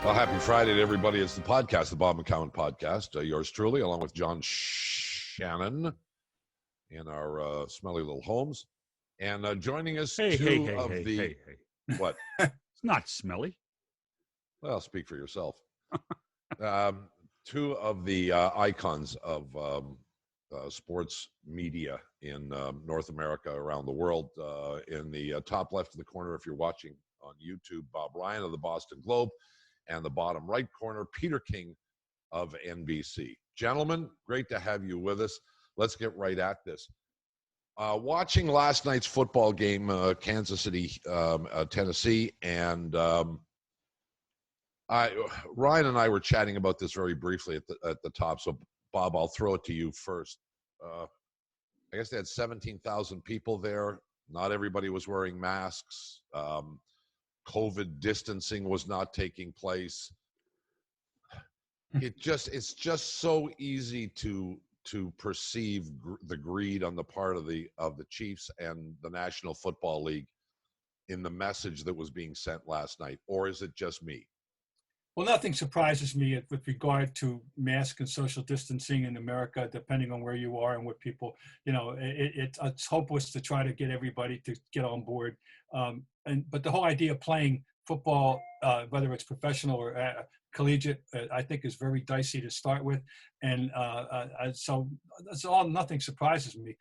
Well, happy Friday to everybody. It's the podcast, the Bob McCown podcast. Yours truly, along with John Shannon in our smelly little homes. And joining us, Hey. What? It's not smelly. Well, speak for yourself. Two of the icons of sports media in North America, around the world. In the top left of the corner, if you're watching on YouTube, Bob Ryan of the Boston Globe. And the bottom right corner, Peter King of NBC. Gentlemen, great to have you with us. Let's get right at this. Watching last night's football game, Kansas City, Tennessee, and Ryan and I were chatting about this very briefly at the top. So, Bob, I'll throw it to you first. I guess they had 17,000 people there. Not everybody was wearing masks. COVID distancing was not taking place. It's just so easy to perceive the greed on the part of the Chiefs and the National Football League in the message that was being sent last night. Or is it just me? Well, nothing surprises me with regard to mask and social distancing in America, depending on where you are and what people, it's hopeless to try to get everybody to get on board. But the whole idea of playing football, whether it's professional or collegiate, I think is very dicey to start with. And so nothing surprises me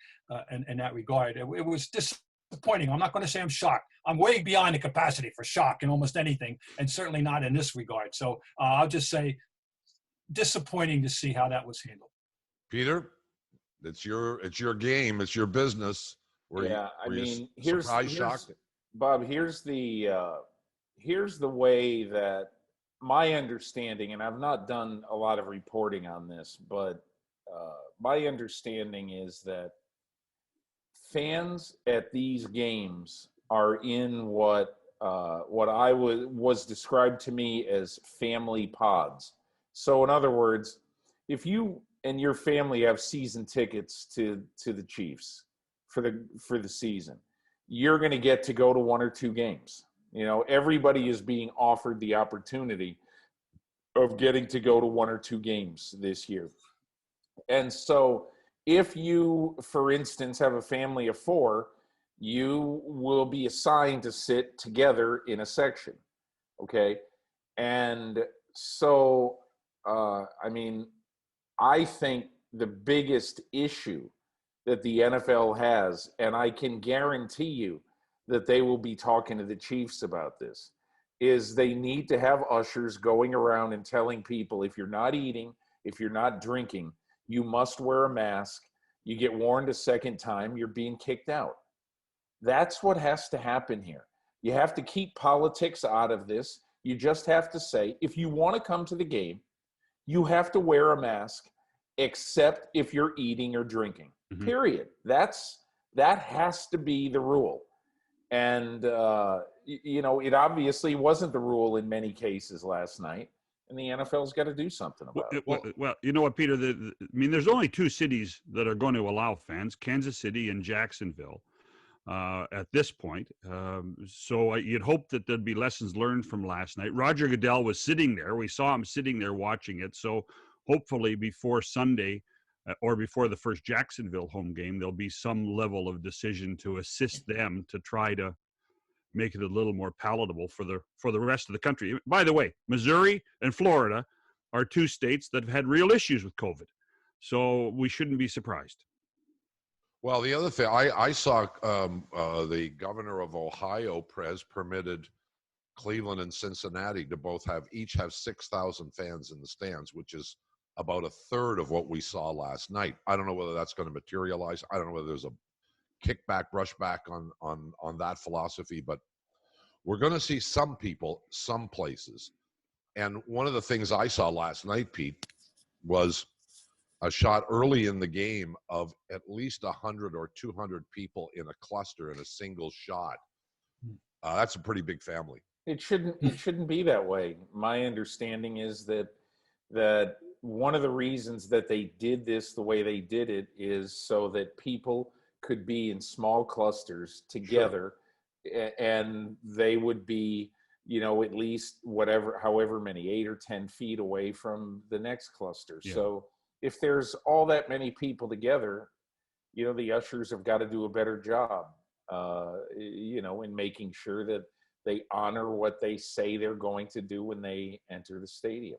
in that regard. It was disappointing. I'm not going to say I'm shocked. I'm way beyond the capacity for shock in almost anything, and certainly not in this regard. So I'll just say disappointing to see how that was handled. Peter, it's your game. It's your business. Here's shocked? Bob, here's the way that my understanding, and I've not done a lot of reporting on this, but my understanding is that fans at these games are in what I was described to me as family pods. So in other words, if you and your family have season tickets to the Chiefs for the season, you're going to get to go to one or two games. Everybody is being offered the opportunity of getting to go to one or two games this year. And so if you, for instance, have a family of four, you will be assigned to sit together in a section. Okay. And so, I think the biggest issue that the NFL has, and I can guarantee you that they will be talking to the Chiefs about this, is they need to have ushers going around and telling people, if you're not eating, if you're not drinking, you must wear a mask. You get warned a second time, you're being kicked out. That's what has to happen here. You have to keep politics out of this. You just have to say, if you want to come to the game, you have to wear a mask, except if you're eating or drinking. Mm-hmm. Period. That has to be the rule. And, it obviously wasn't the rule in many cases last night, and the NFL's got to do something about it. Well, you know what, Peter? There's only two cities that are going to allow fans, Kansas City and Jacksonville, at this point. So you'd hope that there'd be lessons learned from last night. Roger Goodell was sitting there. We saw him sitting there watching it. So hopefully before Sunday, or before the first Jacksonville home game, there'll be some level of decision to assist them to try to make it a little more palatable for the rest of the country. By the way, Missouri and Florida are two states that have had real issues with COVID, so we shouldn't be surprised. Well, the other thing, I saw the governor of Ohio permitted Cleveland and Cincinnati to each have 6,000 fans in the stands, which is about a third of what we saw last night. I don't know whether that's going to materialize. I don't know whether there's a kickback, brushback on that philosophy, but we're going to see some people, some places. And one of the things I saw last night, Pete, was a shot early in the game of at least 100 or 200 people in a cluster in a single shot. That's a pretty big family. It shouldn't be that way. My understanding is that one of the reasons that they did this the way they did it is so that people could be in small clusters together. Sure. And they would be at least however many, 8 or 10 feet away from the next cluster. Yeah. So if there's all that many people together, the ushers have got to do a better job, in making sure that they honor what they say they're going to do when they enter the stadium.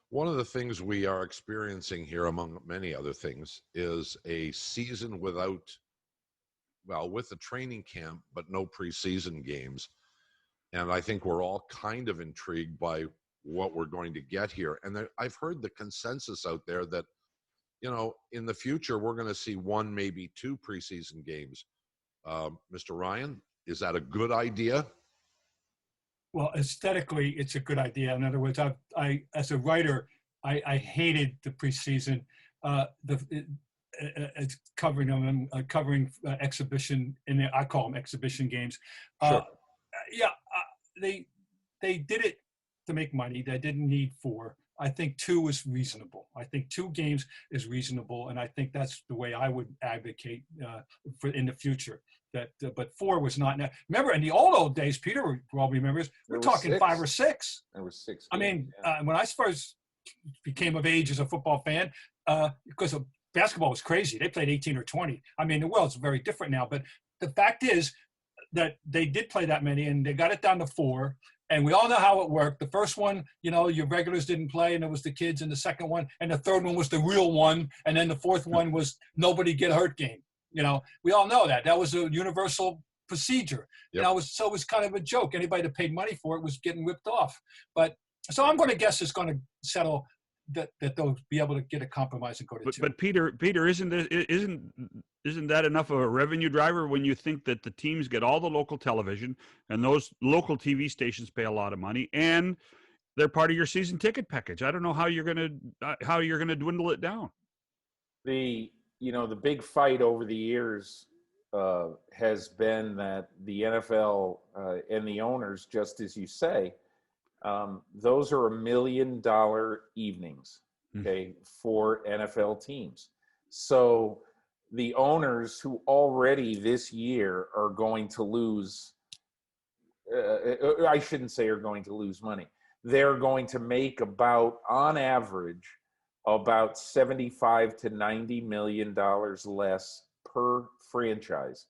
One of the things we are experiencing here, among many other things, is a season with a training camp, but no preseason games. And I think we're all kind of intrigued by what we're going to get here. And I've heard the consensus out there that, in the future, we're going to see 1, maybe 2 preseason games. Mr. Ryan, is that a good idea? Well, aesthetically, it's a good idea. In other words, I as a writer, I hated the preseason. It's covering them, covering exhibition, I call them exhibition games. Sure. They did it to make money. They didn't need 4. I think 2 is reasonable. I think 2 games is reasonable, and I think that's the way I would advocate for in the future. But 4 was not. Remember, in the old days, Peter probably remembers, we're talking 6. 5 or 6. There was 6 games, I mean, yeah. when I first became of age as a football fan, because basketball was crazy. They played 18 or 20. I mean, the world's very different now. But the fact is that they did play that many, and they got it down to 4. And we all know how it worked. The first one, your regulars didn't play, and it was the kids. And the second one, and the third one was the real one. And then the fourth one was nobody get hurt game. We all know that. That was a universal procedure. Yep. So it was kind of a joke. Anybody that paid money for it was getting ripped off. But so I'm going to guess it's going to settle that they'll be able to get a compromise and go to 2. But Peter, isn't that enough of a revenue driver when you think that the teams get all the local television and those local TV stations pay a lot of money and they're part of your season ticket package? I don't know how you're going to dwindle it down. The big fight over the years has been that the NFL and the owners, just as you say, those are $1 million evenings, okay, for NFL teams. So the owners who already this year are going to lose, I shouldn't say are going to lose money. They're going to make on average, about $75 to $90 million less per franchise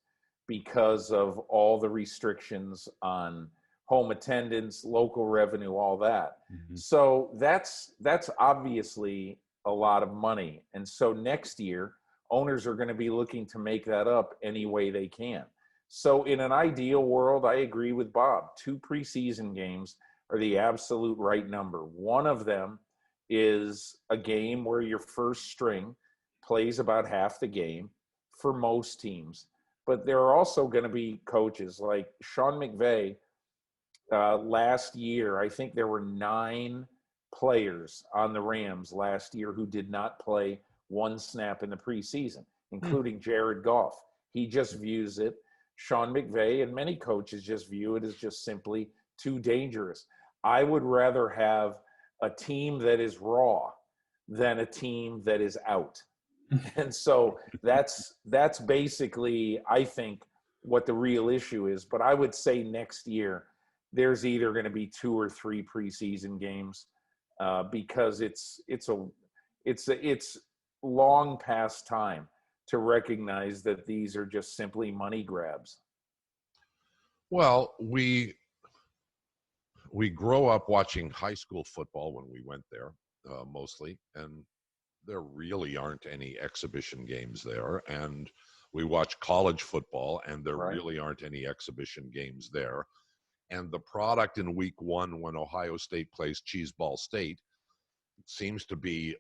because of all the restrictions on home attendance, local revenue, all that. Mm-hmm. So that's obviously a lot of money. And so next year, owners are going to be looking to make that up any way they can. So in an ideal world, I agree with Bob. 2 preseason games are the absolute right number. One of them is a game where your first string plays about half the game for most teams. But there are also going to be coaches like Sean McVay. Last year, I think there were 9 players on the Rams last year who did not play 1 snap in the preseason, including Jared Goff. He just views it. Sean McVay and many coaches just view it as just simply too dangerous. I would rather have a team that is raw than a team that is out. And so that's basically, I think, what the real issue is. But I would say next year, there's either going to be 2 or 3 preseason games because it's long past time to recognize that these are just simply money grabs. Well, we grow up watching high school football when we went there, mostly, and there really aren't any exhibition games there. And we watch college football, and there really aren't any exhibition games there. And the product in week 1 when Ohio State plays Cheeseball State seems to be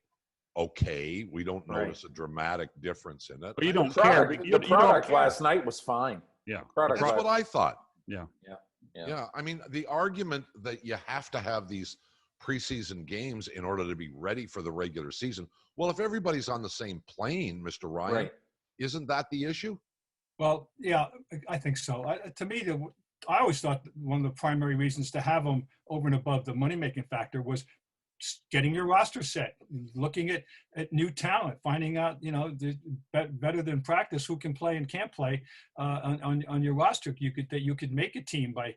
okay. We don't notice a dramatic difference in it. But you don't care. The product last night was fine. Yeah. That's what I thought. Yeah. Yeah. I mean, the argument that you have to have these preseason games in order to be ready for the regular season. Well, if everybody's on the same plane, Mr. Ryan, isn't that the issue? Well, yeah, I think so. To me, I always thought one of the primary reasons to have them over and above the money-making factor was getting your roster set, looking at new talent, finding out, better than practice who can play and can't play on your roster. You could make a team by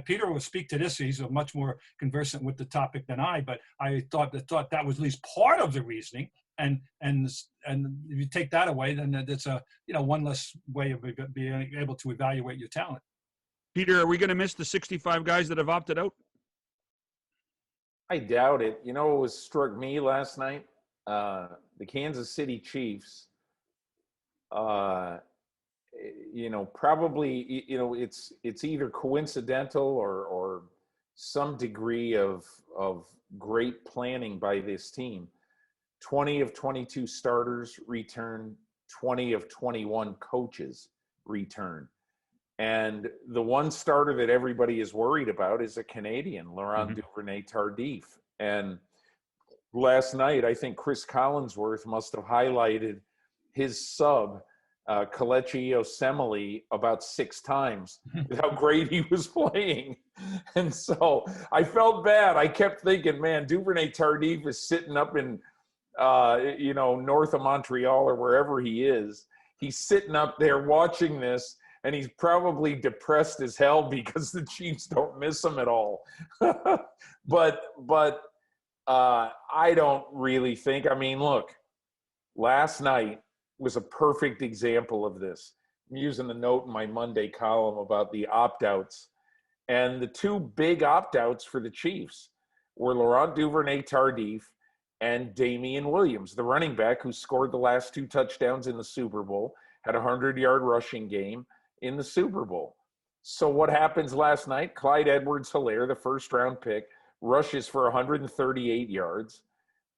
Peter will speak to this. He's much more conversant with the topic than I, but I thought that was at least part of the reasoning. And if you take that away, then it's a one less way of being able to evaluate your talent. Peter, are we going to miss the 65 guys that have opted out? I doubt it. You know what struck me last night? The Kansas City Chiefs. Probably, it's either coincidental or some degree of great planning by this team. 20 of 22 starters return, 20 of 21 coaches return. And the one starter that everybody is worried about is a Canadian, Laurent Duvernay-Tardif. And last night, I think Chris Collinsworth must have highlighted his sub, Kelechi Osemele, about 6 times with how great he was playing. And so I felt bad. I kept thinking, man, Duvernay-Tardif is sitting up in, north of Montreal or wherever he is. He's sitting up there watching this, and he's probably depressed as hell because the Chiefs don't miss him at all. But I don't really think, look, last night was a perfect example of this. I'm using the note in my Monday column about the opt-outs. And the 2 big opt-outs for the Chiefs were Laurent Duvernay-Tardif and Damian Williams, the running back who scored the last 2 touchdowns in the Super Bowl, had a 100-yard rushing game in the Super Bowl. So what happens last night? Clyde Edwards-Helaire, the first-round pick, rushes for 138 yards,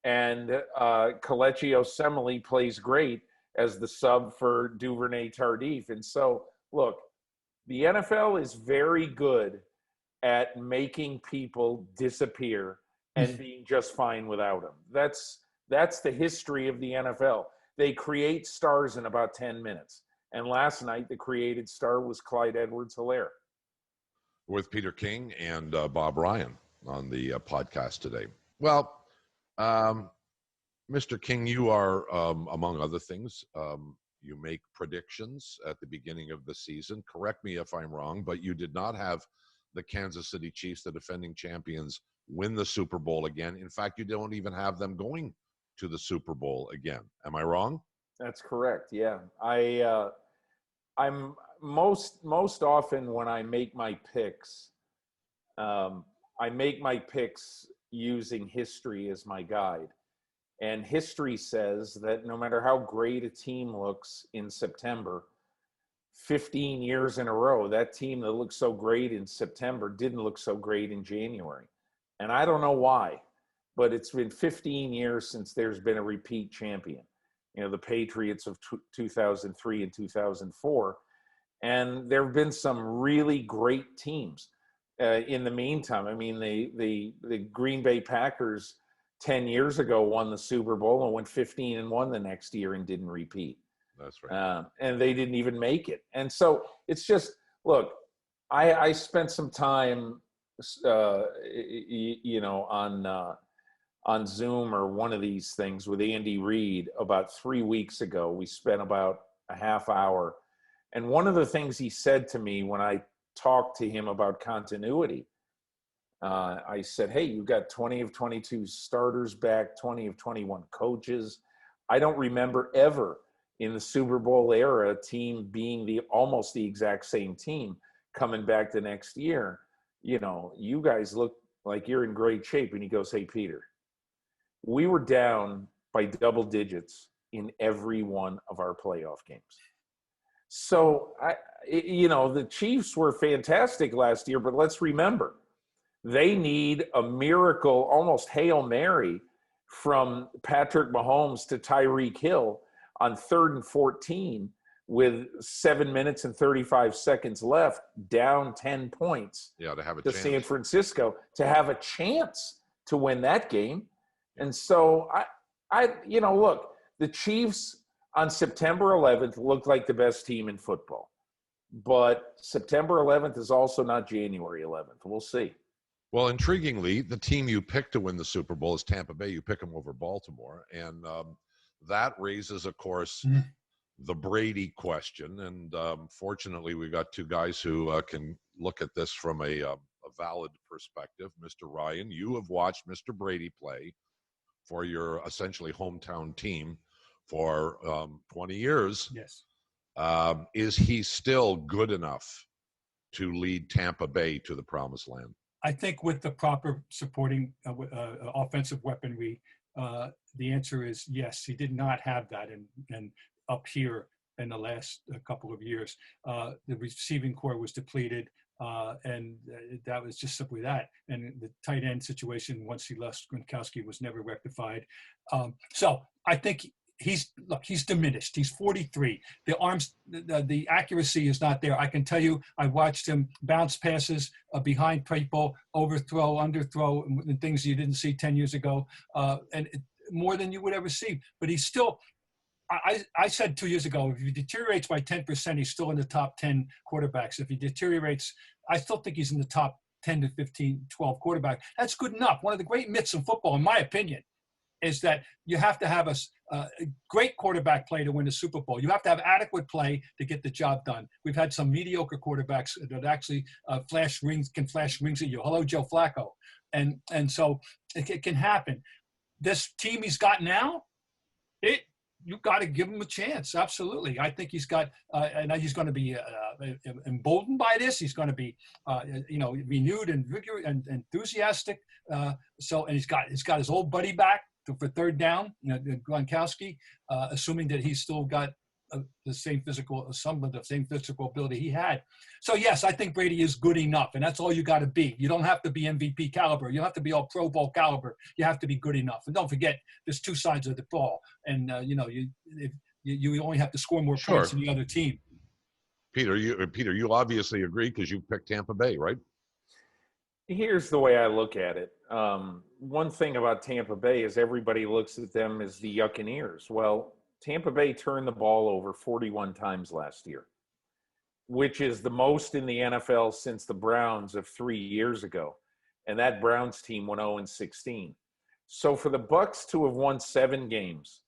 and Kelechi Osemele plays great as the sub for Duvernay-Tardif. And so, look, the NFL is very good at making people disappear and being just fine without them. That's the history of the NFL. They create stars in about 10 minutes. And last night, the created star was Clyde Edwards-Helaire. With Peter King and Bob Ryan on the podcast today. Well, Mr. King, you are, among other things, you make predictions at the beginning of the season. Correct me if I'm wrong, but you did not have the Kansas City Chiefs, the defending champions, win the Super Bowl again. In fact, you don't even have them going to the Super Bowl again. Am I wrong? That's correct. Yeah. I'm most often when I make my picks, I make my picks using history as my guide. And history says that no matter how great a team looks in September, 15 years in a row, that team that looked so great in September didn't look so great in January. And I don't know why, but it's been 15 years since there's been a repeat champion. The Patriots of 2003 and 2004. And there have been some really great teams in the meantime. The Green Bay Packers 10 years ago won the Super Bowl and went 15-1 the next year and didn't repeat. That's right. And they didn't even make it. And so it's just, look, I spent some time, on Zoom or one of these things with Andy Reid about 3 weeks ago. We spent about a half hour. And one of the things he said to me when I talked to him about continuity, I said, hey, you got 20 of 22 starters back, 20 of 21 coaches. I don't remember ever in the Super Bowl era a team being almost the exact same team coming back the next year. You guys look like you're in great shape. And he goes, hey, Peter, we were down by double digits in every one of our playoff games. So, the Chiefs were fantastic last year, but let's remember, they need a miracle, almost Hail Mary, from Patrick Mahomes to Tyreek Hill on 3rd and 14 with 7 minutes and 35 seconds left, down 10 points to have a to chance. San Francisco to have a chance to win that game. And so, look, the Chiefs on September 11th looked like the best team in football. But September 11th is also not January 11th. We'll see. Well, intriguingly, the team you picked to win the Super Bowl is Tampa Bay. You pick them over Baltimore. And that raises, of course, the Brady question. And fortunately, we've got 2 guys who can look at this from a valid perspective. Mr. Ryan, you have watched Mr. Brady play for your essentially hometown team for 20 years. Yes. Is he still good enough to lead Tampa Bay to the promised land? I think with the proper supporting offensive weaponry, the answer is yes. He did not have that, and up here in the last couple of years, the receiving core was depleted, and that was just simply that. And the tight end situation, once he left Gronkowski, was never rectified. So I think he's diminished. He's 43. The arms, the accuracy is not there. I can tell you, I watched him bounce passes behind people, overthrow, underthrow, and things you didn't see 10 years ago, and more than you would ever see. But he's still, I said 2 years ago, if he deteriorates by 10%, he's still in the top 10 quarterbacks. If he deteriorates, I still think he's in the top 10 to 15, 12 quarterback. That's good enough. One of the great myths in football, in my opinion, is that you have to have a great quarterback play to win a Super Bowl. You have to have adequate play to get the job done. We've had some mediocre quarterbacks that actually can flash rings at you. Hello, Joe Flacco. And so it can happen. This team he's got now, you've got to give him a chance. Absolutely. I think he's got, and he's going to be emboldened by this. He's going to be, renewed and vigorous and enthusiastic. And he's got his old buddy back for third down, Gronkowski, assuming that he's still got the same physical ability he had. So yes, I think Brady is good enough, and that's all you got to be. You don't have to be MVP caliber. You don't have to be all Pro Bowl caliber. You have to be good enough. And don't forget, there's two sides of the ball, and you only have to score more points than the other team. Peter, you obviously agree because you picked Tampa Bay, right? Here's the way I look at it. One thing about Tampa Bay is everybody looks at them as the Yuccaneers. Well, Tampa Bay turned the ball over 41 times last year, which is the most in the NFL since the Browns of 3 years ago. And that Browns team went 0-16. So for the Bucs to have won 7 games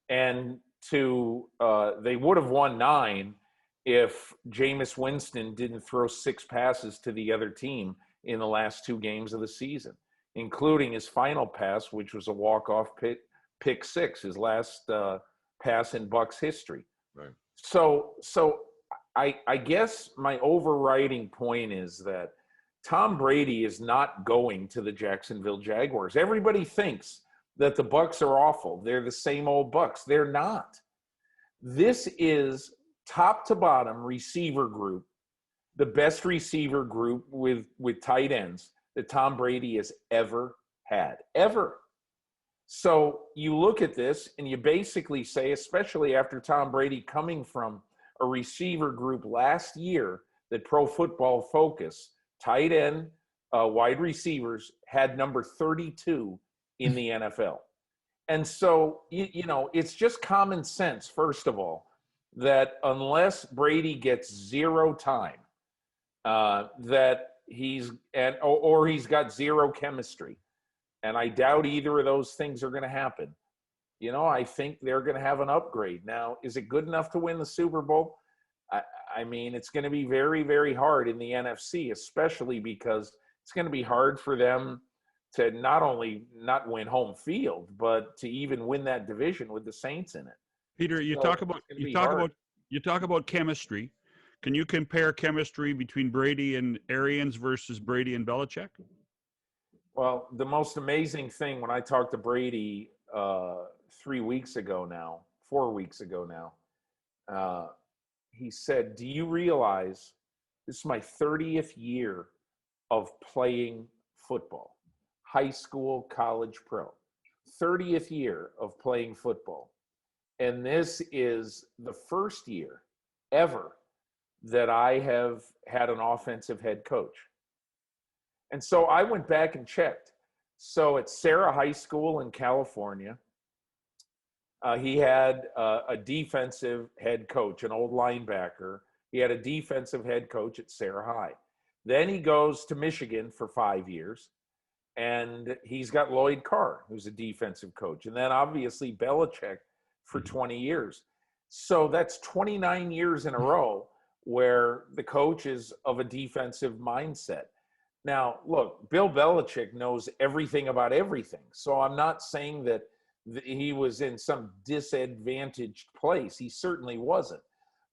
and they would have won 9 if Jameis Winston didn't throw 6 passes to the other team in the last 2 games of the season, including his final pass, which was a walk-off pick 6, his last pass in Bucs history. Right. So I guess my overriding point is that Tom Brady is not going to the Jacksonville Jaguars. Everybody thinks that the Bucs are awful. They're the same old Bucs. They're not. This is top to bottom receiver group, the best receiver group with tight ends that Tom Brady has ever had, ever. So you look at this and you basically say, especially after Tom Brady coming from a receiver group last year that Pro Football Focus, tight end, wide receivers, had number 32 in the NFL. And so, it's just common sense, first of all, that unless Brady gets 0 time, that he's got 0 chemistry. And I doubt either of those things are going to happen. I think they're going to have an upgrade. Now, is it good enough to win the Super Bowl? I mean, it's going to be very, very hard in the NFC, especially because it's going to be hard for them to not only not win home field, but to even win that division with the Saints in it. Peter, you talk about chemistry. Can you compare chemistry between Brady and Arians versus Brady and Belichick? Well, the most amazing thing when I talked to Brady 4 weeks ago now, he said, "Do you realize this is my 30th year of playing football, high school, college, pro, 30th year of playing football. And this is the first year ever that I have had an offensive head coach." And so I went back and checked. So at Sarah High School in California, he had a defensive head coach, an old linebacker. He had a defensive head coach at Sarah High. Then he goes to Michigan for 5 years, and he's got Lloyd Carr, who's a defensive coach. And then obviously Belichick for 20 years. So that's 29 years in a row where the coach is of a defensive mindset. Now, look, Bill Belichick knows everything about everything. So I'm not saying that he was in some disadvantaged place. He certainly wasn't.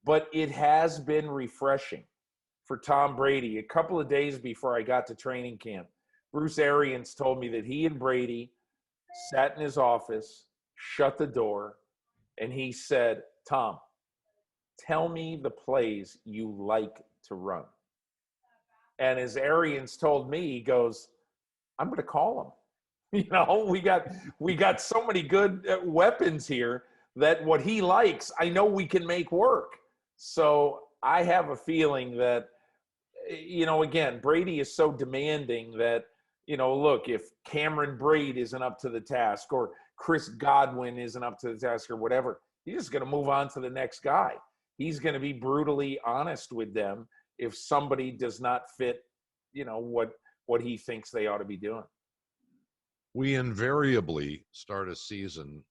But it has been refreshing for Tom Brady. A couple of days before I got to training camp, Bruce Arians told me that he and Brady sat in his office, shut the door, and he said, Tom, tell me the plays you like to run. And as Arians told me, he goes, I'm going to call him. You know, we got so many good weapons here that what he likes, I know we can make work. So I have a feeling that, you know, again, Brady is so demanding that, you know, look, if Cameron Braid isn't up to the task or Chris Godwin isn't up to the task or whatever, he's just going to move on to the next guy. He's going to be brutally honest with them if somebody does not fit, you know, what he thinks they ought to be doing. We invariably start a season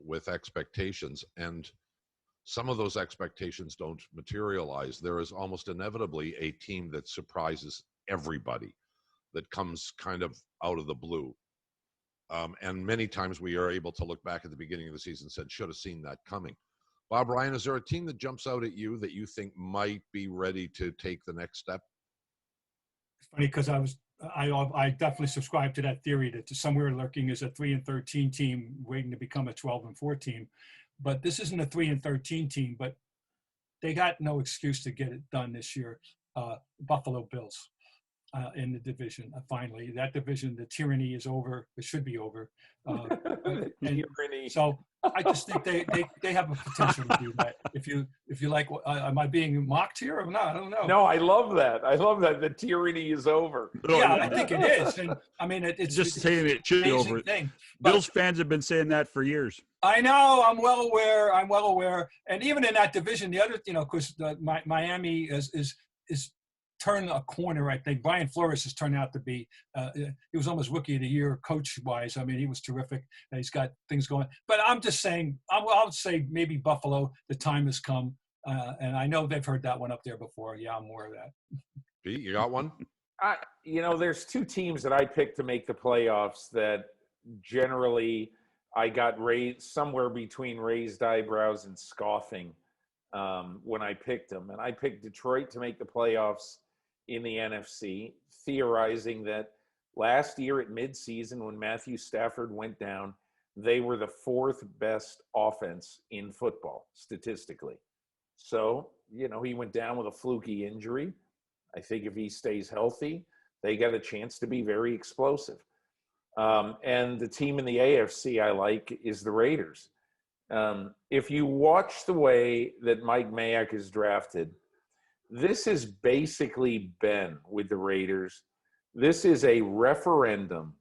with expectations, and some of those expectations don't materialize. There is almost inevitably a team that surprises everybody, that comes kind of out of the blue. And many times we are able to look back at the beginning of the season and said, should have seen that coming. Bob Ryan, is there a team that jumps out at you that you think might be ready to take the next step? It's funny because I definitely subscribe to that theory that somewhere lurking is a 3-13 team waiting to become a 12-4 team. But this isn't a 3-13 team, but they got no excuse to get it done this year. Buffalo Bills in the division. Finally, that division, the tyranny is over. It should be over. So I just think they have a potential to do that. If you like, am I being mocked here or not? I don't know. No, I love that. I love that the tyranny is over. Yeah, I think it is. And I mean, it's just saying it should be over. Thing. Bills fans have been saying that for years. I know. I'm well aware. And even in that division, the other, you know, because Miami is turned a corner. I think Brian Flores has turned out to be. He was almost rookie of the year coach-wise. I mean, he was terrific. He's got things going. But I'm just saying, I'll say maybe Buffalo. The time has come, and I know they've heard that one up there before. Yeah, I'm aware of that. Pete, you got one? You know, there's two teams that I picked to make the playoffs that generally I got raised somewhere between raised eyebrows and scoffing when I picked them. And I picked Detroit to make the playoffs in the NFC, theorizing that last year at midseason when Matthew Stafford went down, they were the fourth best offense in football statistically. So, you know, he went down with a fluky injury. I think if he stays healthy, they got a chance to be very explosive. And the team in the AFC I like is the Raiders. If you watch the way that Mike Mayock is drafted, this has basically been with the Raiders. This is a referendum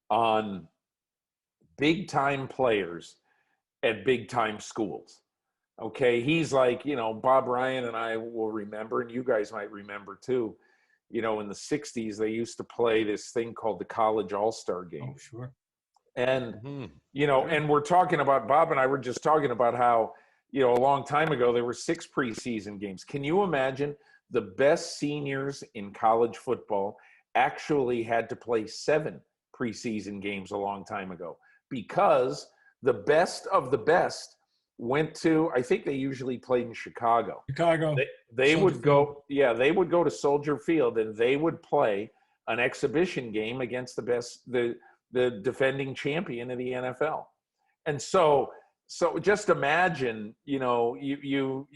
on big-time players at big-time schools. Okay, he's like, you know, Bob Ryan and I will remember, and you guys might remember too, you know, in the 60s, they used to play this thing called the College All-Star Game. Oh, sure. And, you know, and we're talking about, Bob and I were just talking about how, you know, a long time ago, there were 6 preseason games. Can you imagine the best seniors in college football actually had to play 7 preseason games a long time ago because the best of the best went to, I think they usually played in Chicago. They would go, they would go to Soldier Field and they would play an exhibition game against the defending champion of the NFL. And so just imagine, you know, you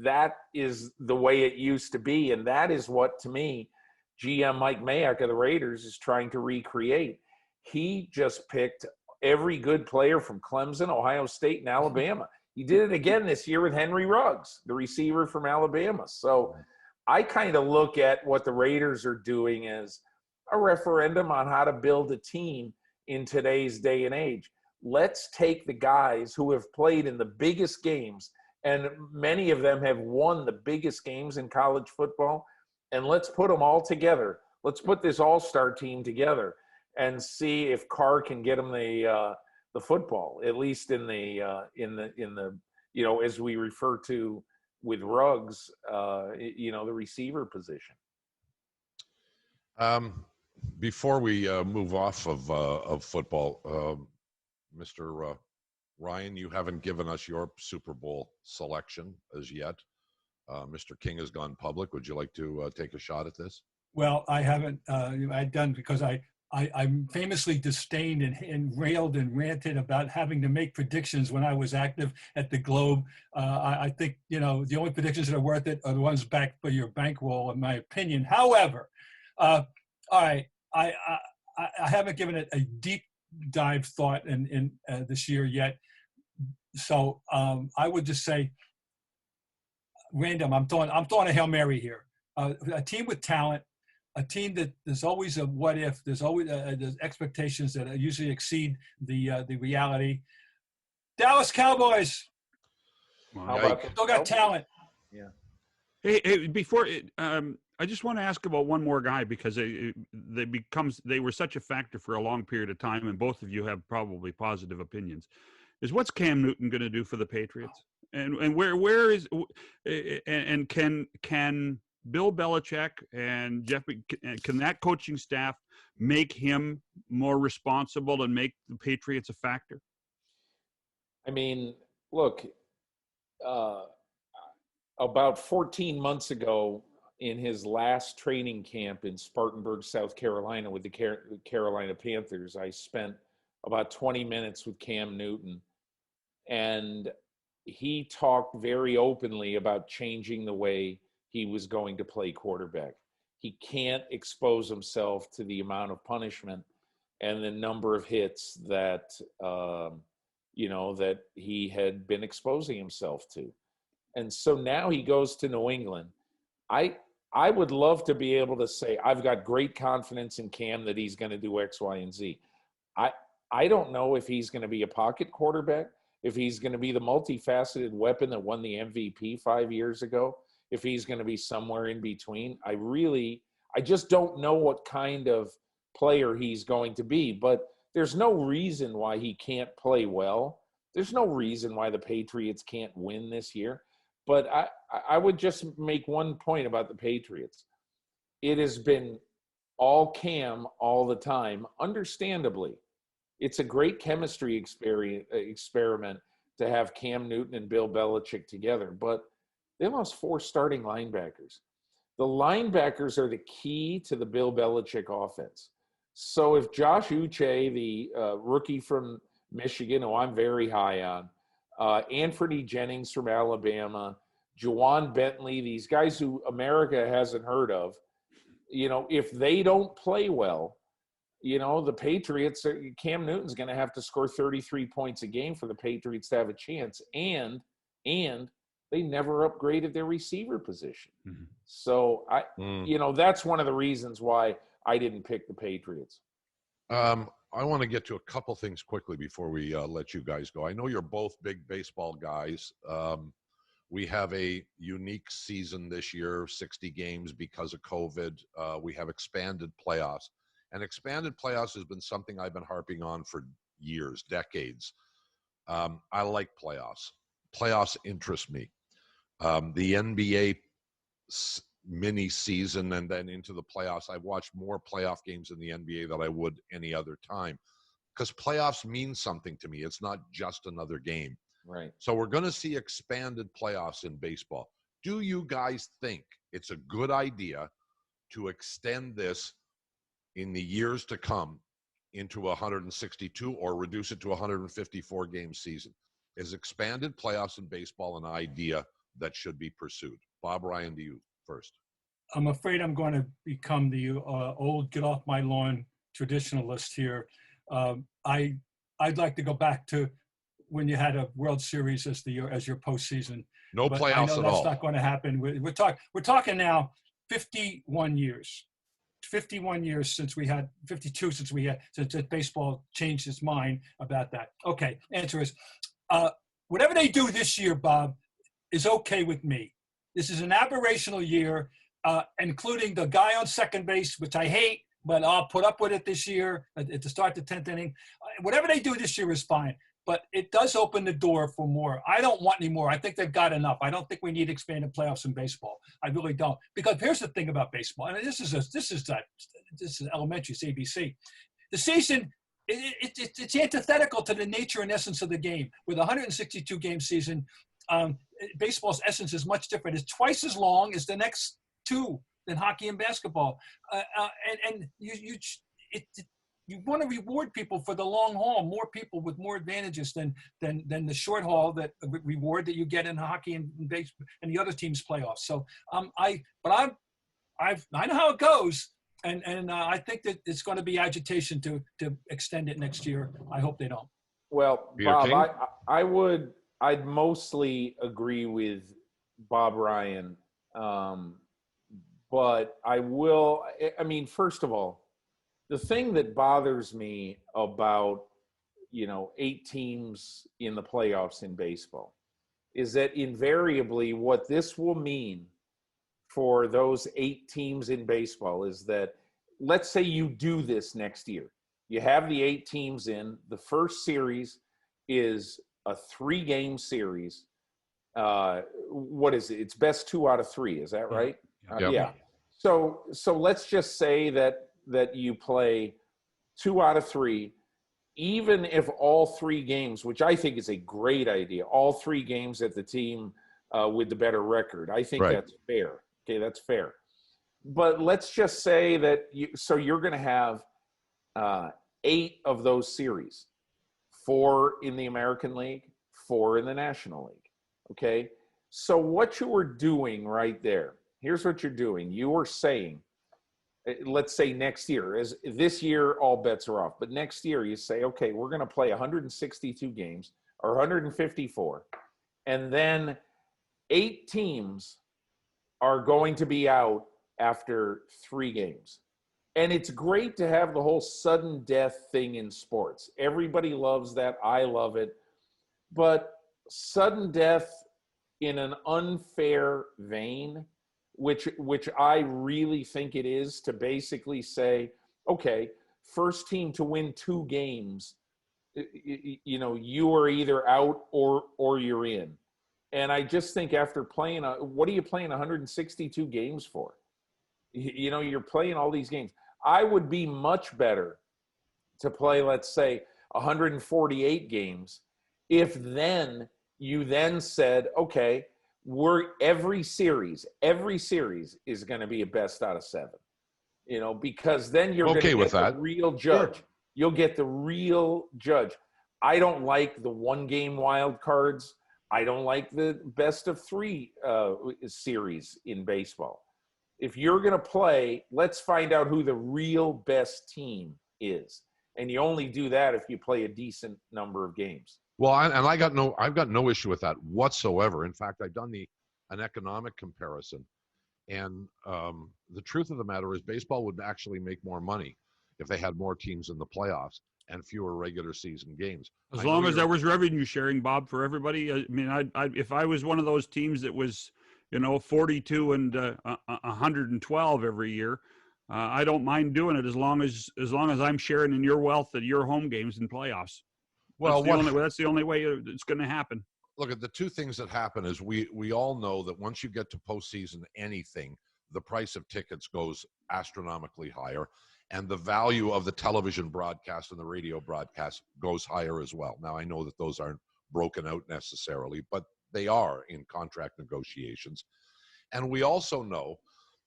that is the way it used to be. And that is what, to me, GM Mike Mayock of the Raiders is trying to recreate. He just picked every good player from Clemson, Ohio State, and Alabama. He did it again this year with Henry Ruggs, the receiver from Alabama. So I kind of look at what the Raiders are doing as a referendum on how to build a team in today's day and age. Let's take the guys who have played in the biggest games, and many of them have won the biggest games in college football, and let's put them all together. Let's put this all-star team together and see if Carr can get them the football, at least in the you know, as we refer to Ruggs, the receiver position. Before we move off of football, Mr. Ryan, you haven't given us your Super Bowl selection as yet. Mr. King has gone public. Would you like to take a shot at this? Well, I haven't. I've done because I famously disdained and railed and ranted about having to make predictions when I was active at the Globe. I think the only predictions that are worth it are the ones backed by your bankroll, in my opinion. However, all right, I haven't given it a deep dive thought in this year yet. So I would just say random. I'm throwing a Hail Mary here. A team with talent, a team that there's always a what if. There's always there's expectations that usually exceed the reality. Dallas Cowboys. How about Still got talent. Yeah. Hey, before I just want to ask about one more guy because they were such a factor for a long period of time, and both of you have probably positive opinions. Is what's Cam Newton going to do for the Patriots? And where is and can Bill Belichick and can that coaching staff make him more responsible and make the Patriots a factor? I mean, look, about 14 months ago, in his last training camp in Spartanburg, South Carolina, with the Carolina Panthers, I spent about 20 minutes with Cam Newton, and he talked very openly about changing the way he was going to play quarterback. He can't expose himself to the amount of punishment and the number of hits that, that he had been exposing himself to. And so now he goes to New England. I would love to be able to say, I've got great confidence in Cam that he's going to do X, Y, and Z. I don't know if he's going to be a pocket quarterback, if he's going to be the multifaceted weapon that won the MVP 5 years ago, if he's going to be somewhere in between. I just don't know what kind of player he's going to be, but there's no reason why he can't play well. There's no reason why the Patriots can't win this year. But I would just make one point about the Patriots. It has been all Cam all the time, understandably. It's a great chemistry experiment to have Cam Newton and Bill Belichick together, but they lost 4 starting linebackers. The linebackers are the key to the Bill Belichick offense. So if Josh Uche, the rookie from Michigan, who I'm very high on, Anthony Jennings from Alabama, Juwan Bentley, these guys who America hasn't heard of, if they don't play well, the Patriots, Cam Newton's going to have to score 33 points a game for the Patriots to have a chance. And they never upgraded their receiver position. Mm-hmm. So that's one of the reasons why I didn't pick the Patriots. I want to get to a couple things quickly before we let you guys go. I know you're both big baseball guys. We have a unique season this year, 60 games because of COVID. We have expanded playoffs. And expanded playoffs has been something I've been harping on for years, decades. I like playoffs. Playoffs interest me. The NBA mini season and then into the playoffs, I've watched more playoff games in the NBA than I would any other time because playoffs mean something to me. It's not just another game. Right. So we're going to see expanded playoffs in baseball. Do you guys think it's a good idea to extend this in the years to come into 162 or reduce it to 154 game season? Is expanded playoffs in baseball an idea that should be pursued? Bob, Ryan, to you first. I'm afraid I'm going to become the old get off my lawn traditionalist here. I'd like to go back to when you had a World Series as your postseason. No but playoffs I know at that's all. not going to happen. We're talking now 51 years. 51 years since we had 52 since baseball changed its mind about that. Okay, answer is whatever they do this year, Bob, is okay with me. This is an aberrational year, including the guy on second base, which I hate, but I'll put up with it this year to start the 10th inning. Whatever they do this year is fine. but it does open the door for more. I don't want any more. I think they've got enough. I don't think we need expanded playoffs in baseball. I really don't. Because here's the thing about baseball, and this is elementary, it's ABC. The season, it's antithetical to the nature and essence of the game. With a 162 game season, baseball's essence is much different. It's twice as long as the next two than hockey and basketball, and you want to reward people for the long haul, more people with more advantages than the short haul that reward that you get in hockey and baseball and the other teams' playoffs. So I know how it goes, and I think that it's going to be agitation to extend it next year. I hope they don't. Well, Bob, I'd mostly agree with Bob Ryan, but first of all, the thing that bothers me about, 8 teams in the playoffs in baseball is that invariably what this will mean for those 8 teams in baseball is that, let's say you do this next year. You have the 8 teams in. The first series is a 3-game series. What is it? It's best 2 out of 3. Is that right? Yep. Yeah. So let's just say that you play 2 out of 3, even if all 3 games, which I think is a great idea, all 3 games at the team with the better record. I think that's fair. Okay, that's fair. But let's just say that you're going to have 8 of those series, 4 in the American League, 4 in the National League. Okay, so what you were doing right there, here's what you're doing. You were saying, let's say next year, as this year, all bets are off. But next year you say, okay, we're going to play 162 games or 154. And then 8 teams are going to be out after 3 games. And it's great to have the whole sudden death thing in sports. Everybody loves that. I love it. But sudden death in an unfair vein, which I really think it is, to basically say, okay, first team to win 2 games, you are either out or you're in. And I just think after playing, what are you playing 162 games for? You're playing all these games. I would be much better to play, let's say, 148 games if you then said, okay, every series is going to be a best out of 7, because then you're going to get the real judge. Sure. You'll get the real judge. I don't like the 1-game wild cards. I don't like the best of 3 series in baseball. If you're going to play, let's find out who the real best team is. And you only do that if you play a decent number of games. Well, I've got no issue with that whatsoever. In fact, I've done an economic comparison, and the truth of the matter is, baseball would actually make more money if they had more teams in the playoffs and fewer regular season games. As long as there was revenue sharing, Bob, for everybody. I mean, if I was one of those teams that was, 42 and 112 every year, I don't mind doing it as long as I'm sharing in your wealth at your home games and playoffs. Well, that's the only way it's going to happen. Look, at the 2 things that happen is we all know that once you get to postseason anything, the price of tickets goes astronomically higher, and the value of the television broadcast and the radio broadcast goes higher as well. Now, I know that those aren't broken out necessarily, but they are in contract negotiations. And we also know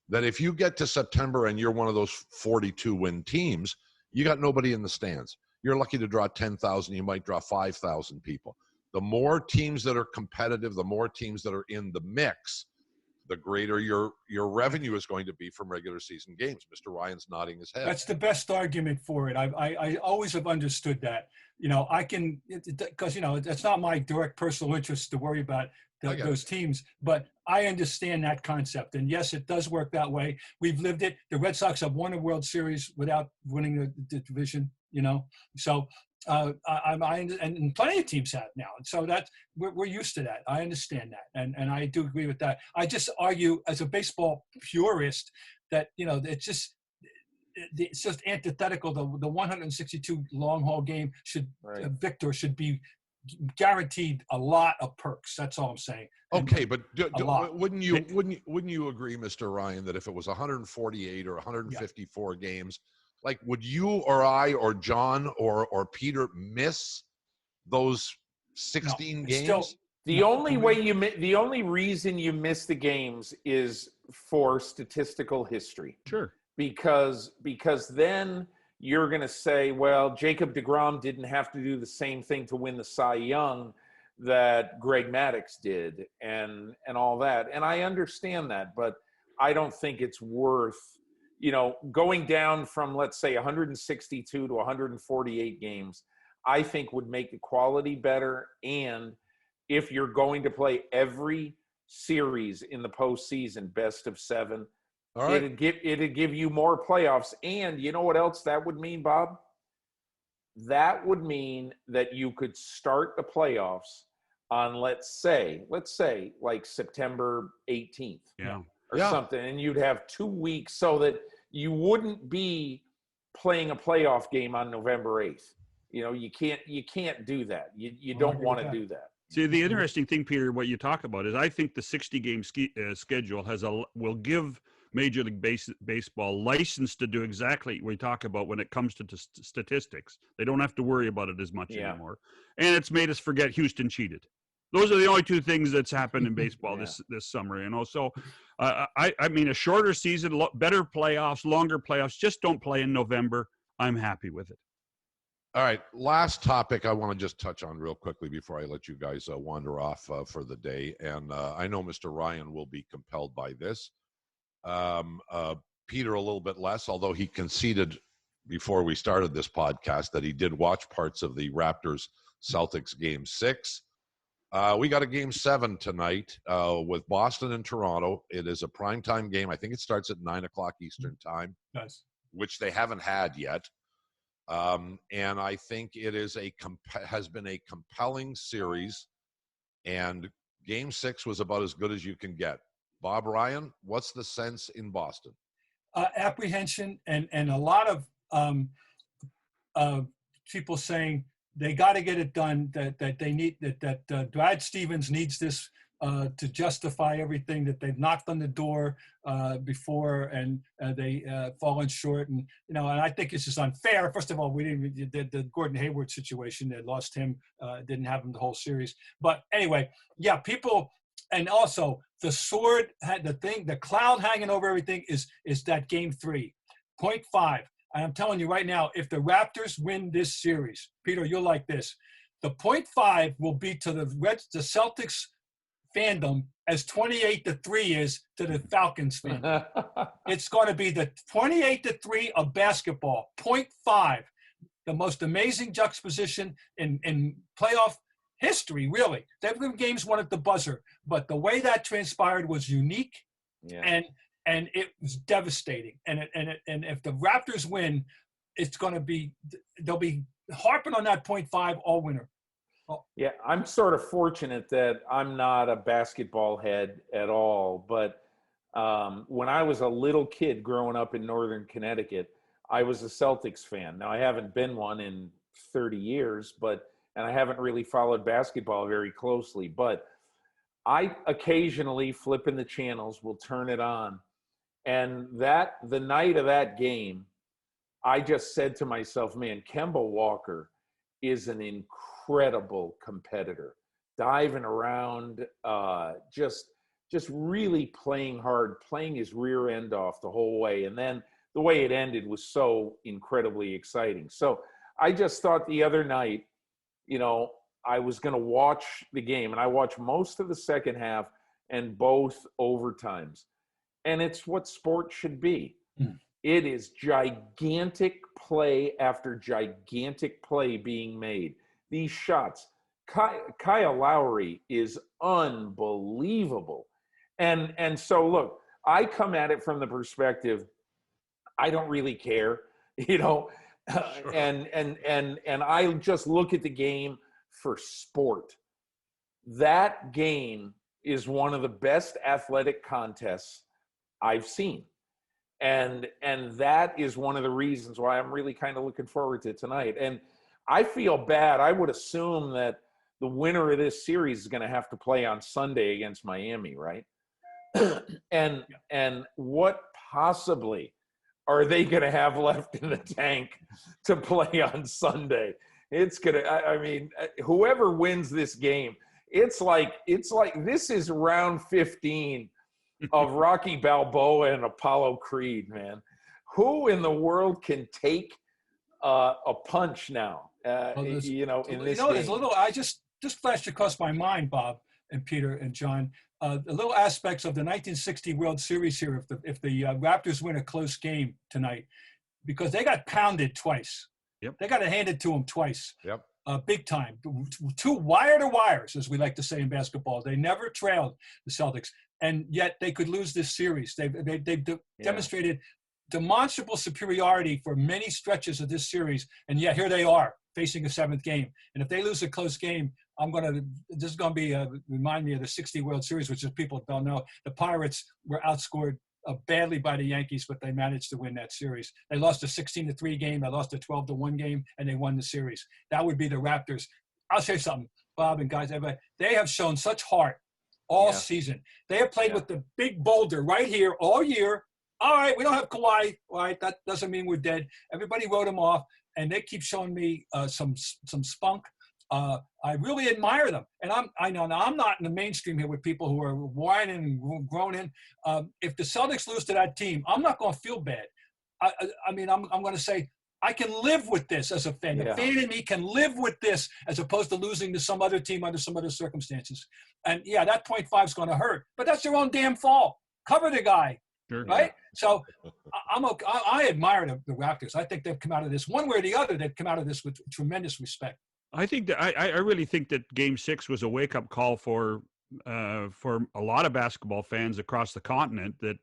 that if you get to September and you're one of those 42-win teams, you got nobody in the stands. You're lucky to draw 10,000. You might draw 5,000 people. The more teams that are competitive, the more teams that are in the mix, the greater your revenue is going to be from regular season games. Mr. Ryan's nodding his head. That's the best argument for it. I always have understood that. Because it's not my direct personal interest to worry about those teams, but I understand that concept. And yes, it does work that way. We've lived it. The Red Sox have won a World Series without winning the division. So and plenty of teams have now. And so we're used to that. I understand that. And I do agree with that. I just argue as a baseball purist that, it's just antithetical. The 162 long haul game Victor should be guaranteed a lot of perks. That's all I'm saying. Okay, but lot. wouldn't you agree, Mr. Ryan, that if it was 148 or 154 games, like would you or I or John or Peter miss those 16 games? The only reason you miss the games is for statistical history. Sure. Because then you're going to say, well, Jacob deGrom didn't have to do the same thing to win the Cy Young that Greg Maddux did and all that. And I understand that, but I don't think it's worth, going down from, let's say, 162 to 148 games, I think would make the quality better. And if you're going to play every series in the postseason, best of 7, all right, it'd give you more playoffs. And you know what else that would mean, Bob? That would mean that you could start the playoffs on, let's say like September 18th. Yeah. Or something, and you'd have 2 weeks so that you wouldn't be playing a playoff game on November 8th. You can't do that. You don't want to do that. See, the interesting thing, Peter, what you talk about is I think the 60-game schedule will give Major League Baseball license to do exactly what we talk about when it comes to statistics. They don't have to worry about it as much anymore. And it's made us forget Houston cheated. Those are the only two things that's happened in baseball this summer, So, I mean, a shorter season, better playoffs, longer playoffs. Just don't play in November. I'm happy with it. All right, last topic I want to just touch on real quickly before I let you guys wander off for the day. And I know Mr. Ryan will be compelled by this. Peter a little bit less, although he conceded before we started this podcast that he did watch parts of the Raptors-Celtics Game 6. We got a Game 7 tonight with Boston and Toronto. It is a primetime game. I think it starts at 9 o'clock Eastern time, which they haven't had yet. And I think it is has been a compelling series. And Game 6 was about as good as you can get. Bob Ryan, what's the sense in Boston? Apprehension and a lot of people saying they got to get it done. That they need that Brad Stevens needs this to justify everything that they've knocked on the door before and they fallen short. And and I think it's just unfair. First of all, we didn't the Gordon Hayward situation. They lost him, didn't have him the whole series. But anyway, people. And also the sword had the cloud hanging over everything is that Game 3, 0.5. And I'm telling you right now, if the Raptors win this series, Peter, you'll like this. The 0.5 will be to the Celtics fandom as 28-3 is to the Falcons fandom. It's going to be the 28-3 of basketball, 0.5. The most amazing juxtaposition in playoff history, really. Every game's won at the buzzer, but the way that transpired was unique, and it was devastating. And if the Raptors win, it's going to be they'll be harping on that 0.5 all winter. Yeah, I'm sort of fortunate that I'm not a basketball head at all, but when I was a little kid growing up in northern Connecticut, I was a Celtics fan. Now I haven't been one in 30 years, and I haven't really followed basketball very closely, but I occasionally flipping the channels will turn it on. And the night of that game, I just said to myself, man, Kemba Walker is an incredible competitor, diving around, just really playing hard, playing his rear end off the whole way. And then the way it ended was so incredibly exciting. So I just thought the other night, I was going to watch the game, and I watched most of the second half and both overtimes. And it's what sports should be. It is gigantic play after gigantic play being made. These shots. Kyle Lowry is unbelievable. And so, look, I come at it from the perspective, I don't really care, Sure. And I just look at the game for sport. That game is one of the best athletic contests I've seen. And that is one of the reasons why I'm really kind of looking forward to tonight. And I feel bad. I would assume that the winner of this series is going to have to play on Sunday against Miami, right? and what possibly are they going to have left in the tank to play on Sunday? It's going to, I mean, whoever wins this game, it's like this is round 15 of Rocky Balboa and Apollo Creed, man. Who in the world can take a punch now? In this game. There's a little. I just flashed across my mind, Bob and Peter and John, the little aspects of the 1960 World Series here. If the Raptors win a close game tonight, because they got pounded twice. Yep. They got it handed to them twice. Yep. Big time. Two wire to wires, as we like to say in basketball. They never trailed the Celtics, and yet they could lose this series. They've demonstrated demonstrable superiority for many stretches of this series, and yet here they are facing a seventh game. And if they lose a close game, this is going to be remind me of the 60 World Series, which is people don't know. The Pirates were outscored badly by the Yankees, but they managed to win that series. They lost a 16-3 game, they lost a 12-1 game, and they won the series. That would be the Raptors. I'll say something, Bob and guys, everybody. They have shown such heart all season. They have played with the big boulder right here all year. All right, we don't have Kawhi. All right, that doesn't mean we're dead. Everybody wrote him off, and they keep showing me some spunk. I really admire them, and I know now I'm not in the mainstream here with people who are whining and groaning. If the Celtics lose to that team, I'm not going to feel bad. I mean, I'm going to say I can live with this as a fan. The fan in me can live with this as opposed to losing to some other team under some other circumstances. And that 0.5 is going to hurt, but that's your own damn fault. Cover the guy. Sure. Right? So I admire the Raptors. I think they've come out of this one way or the other. They've come out of this with tremendous respect. I think that I really think that Game 6 was a wake-up call for a lot of basketball fans across the continent that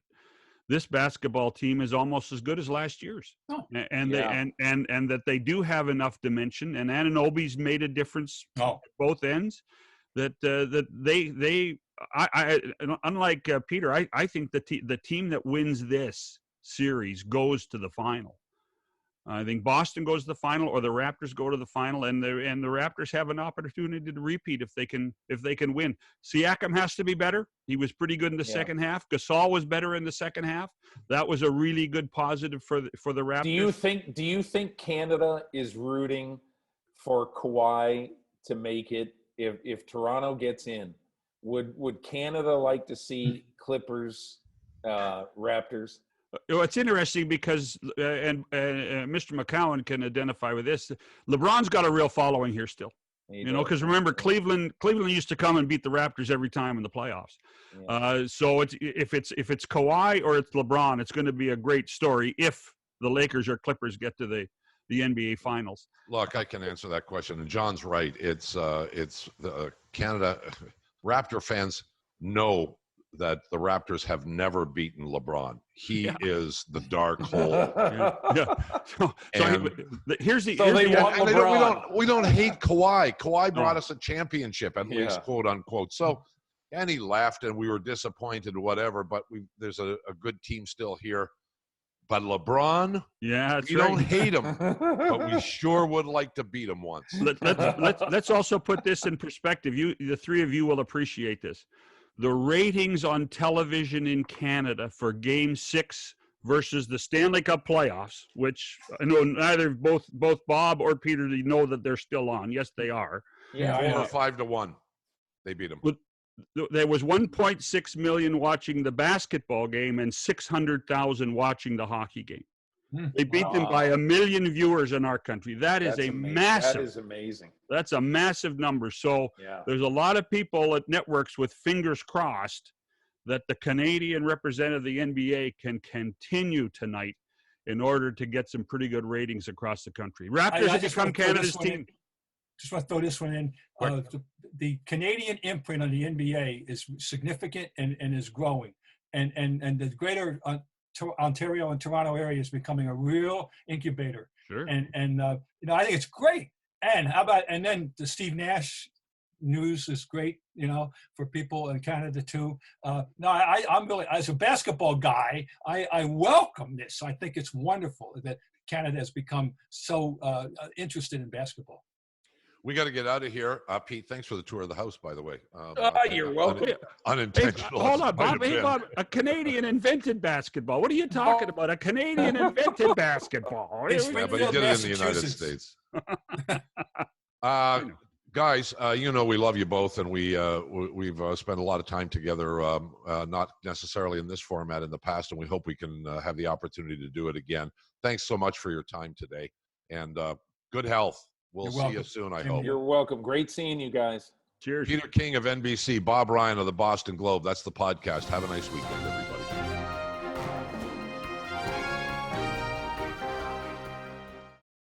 this basketball team is almost as good as last year's, and that they do have enough dimension. And Anunoby's made a difference at both ends. That they unlike Peter, I think the team that wins this series goes to the final. I think Boston goes to the final, or the Raptors go to the final, and the Raptors have an opportunity to repeat if they can win. Siakam has to be better. He was pretty good in the second half. Gasol was better in the second half. That was a really good positive for the Raptors. Do you think Canada is rooting for Kawhi to make it? If Toronto gets in, would Canada like to see Clippers, Raptors? Well, it's interesting because, and Mr. McCowan can identify with this. LeBron's got a real following here still, because remember Cleveland used to come and beat the Raptors every time in the playoffs. Yeah. So if it's Kawhi or it's LeBron, it's going to be a great story if the Lakers or Clippers get to the NBA Finals. Look, I can answer that question, and John's right. It's the Canada Raptor fans know that the Raptors have never beaten LeBron. He is the dark hole. We don't hate Kawhi. Kawhi brought us a championship, at least, quote unquote. So, and he laughed, and we were disappointed, whatever. But there's a good team still here. But LeBron, we don't hate him, but we sure would like to beat him once. Let's also put this in perspective. The three of you will appreciate this. The ratings on television in Canada for Game 6 versus the Stanley Cup playoffs, which I know neither both Bob or Peter know that they're still on. Yes, they are. 4 or 5-1. They beat them. There was 1.6 million watching the basketball game and 600,000 watching the hockey game. They beat them by 1 million viewers in our country. That's massive. That is amazing. That's a massive number. So there's a lot of people at networks with fingers crossed that the Canadian representative of the NBA can continue tonight in order to get some pretty good ratings across the country. Raptors have become Canada's team. Just want to throw this one in. The Canadian imprint on the NBA is significant and is growing. And the greater Ontario and Toronto area is becoming a real incubator. Sure. And I think it's great. And how about, and then the Steve Nash news is great, for people in Canada too. I'm really, as a basketball guy, I welcome this. I think it's wonderful that Canada has become so interested in basketball. We got to get out of here. Pete, thanks for the tour of the house, by the way. You're welcome. Unintentional. Hold on, as it might Bob. have Hey, been. Bob. A Canadian invented basketball. What are you talking about? A Canadian invented basketball. It's Yeah, but he did it in the United Massachusetts. States. Guys, you know we love you both, and we've spent a lot of time together, not necessarily in this format in the past, and we hope we can have the opportunity to do it again. Thanks so much for your time today, and good health. We'll see you soon, I hope. You're welcome. Great seeing you guys. Cheers. Peter King of NBC, Bob Ryan of the Boston Globe. That's the podcast. Have a nice weekend, everybody.